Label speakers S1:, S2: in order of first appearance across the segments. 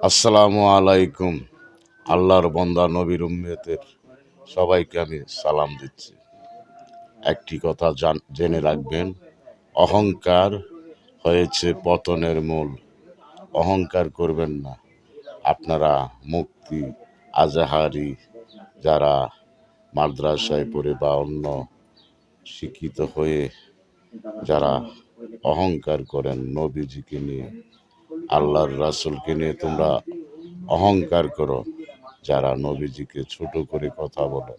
S1: আসসালামু আলাইকুম। আল্লাহর বান্দা নবীর উম্মতের সবাইকে আমি সালাম দিচ্ছি। একটি কথা জেনে রাখবেন, অহংকার হয়েছে পতনের মূল। অহংকার করবেন না। আপনারা মুফতি, আজহারি যারা মাদ্রাসায় পড়ে বা অন্য শিক্ষিত হয়ে যারা অহংকার করেন নবীজিকে নিয়ে, আল্লাহর রাসূলকে নিয়ে তোমরা অহংকার করো, যারা নবীজিকে ছোট করে কথা বলে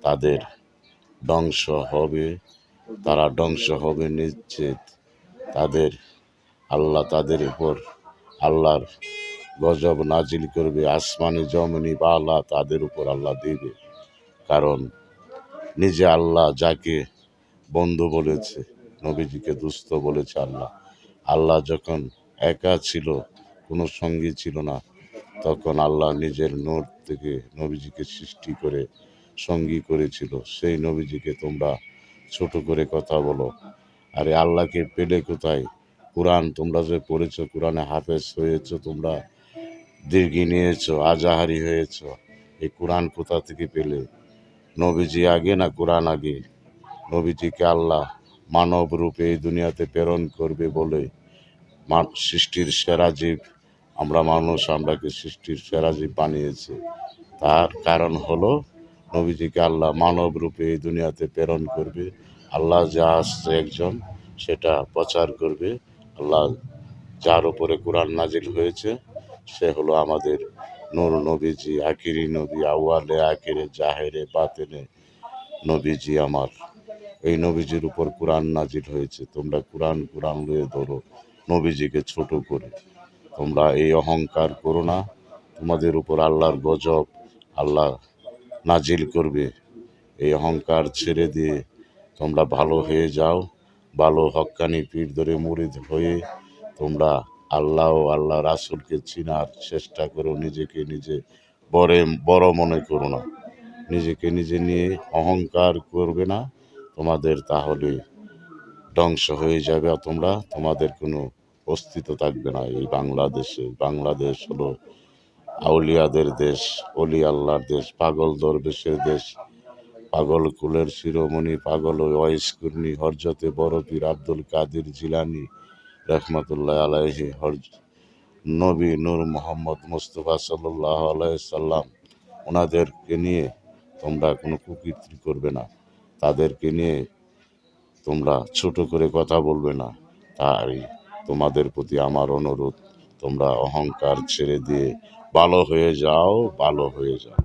S1: তাদের ধ্বংস হবে, তারা ধ্বংস হবে নিশ্চিত। তাদের তাদের উপর আল্লাহর গজব নাজিল করবে, আসমানি জমিনি বালা তাদের উপর আল্লাহ দিবে। কারণ নিজে আল্লাহ যাকে বন্ধু বলেছে, নবীজিকে দুস্থ বলেছে আল্লাহ যখন একা ছিল, কোনো সঙ্গী ছিল না, তখন আল্লাহ নিজের নূর থেকে নবীজিকে সৃষ্টি করে সঙ্গী করেছিল। সেই নবীজিকে তোমরা ছোট করে কথা বলো। আরে আল্লাহকে পেলে কোথায়? কোরআন তোমরা যে পড়েছো, কোরআনে হাফেজ হয়েছো, তোমরা দীর্ঘি নিয়েছো, আজাহারি হয়েছো, এই কোরআন কোথা থেকে পেলে? নবীজি আগে না কোরআন আগে? নবীজিকে আল্লাহ মানব রূপে এই দুনিয়াতে প্রেরণ করবে বলে, সৃষ্টির সেরা জীব আমরা মানুষ, আমরাকে সৃষ্টির সেরা জীব বানিয়েছে। তার কারণ হলো নবীজিকে আল্লাহ মানব রূপে এই দুনিয়াতে প্রেরণ করবে। আল্লাহ যা আসছে একজন সেটা প্রচার করবে। আল্লাহ যার উপরে কোরআন নাজিল হয়েছে সে হলো আমাদের নূর নবীজি, আখিরি নবী, আউয়ালে আখিরে জাহেরে বাতেনে নবীজি আমার। এই নবীজির উপর কোরআন নাজিল হয়েছে। তোমরা কোরআন কোরআন লয়ে ধরো, নবীজিকে ছোট করে। তোমরা এই অহংকার করো না। তোমাদের উপর আল্লাহর গজব আল্লাহ নাজিল করবে। এই অহংকার ছেড়ে দিয়ে তোমরা ভালো হয়ে যাও। ভালো হক্কানি পীর ধরে মুরিদ হয়ে তোমরা আল্লাহ ও আল্লাহ রাসূলকে চিনার চেষ্টা করো। নিজেকে নিজে বড় মনে করো না। নিজেকে নিজে নিয়ে অহংকার করবে না। তোমাদের তাহলে ধ্বংস হয়ে যাবে। তোমাদের কোনো অস্তিত্ব থাকবে না এই বাংলাদেশে। বাংলাদেশ হলো আউলিয়াদের দেশ, অলি আল্লাহর দেশ, পাগল দরবেশের দেশ, পাগল কুলের শিরোমণি পাগল ওয়াইস কুর্নি হরজতে বড় পীর আব্দুল কাদের জিলানি রহমতুল্লাহ আলাইহি, নবী নূর মোহাম্মদ মুস্তফা সাল্লাল্লাহু আলাইহি সাল্লাম, ওনাদেরকে নিয়ে তোমরা কোনো কুকীর্তি করবে না। তাদেরকে নিয়ে তোমরা ছোট করে কথা বলবে না। তাই তোমাদের প্রতি আমার অনুরোধ, তোমরা অহংকার ছেড়ে দিয়ে ভালো হয়ে যাও, ভালো হয়ে যাও।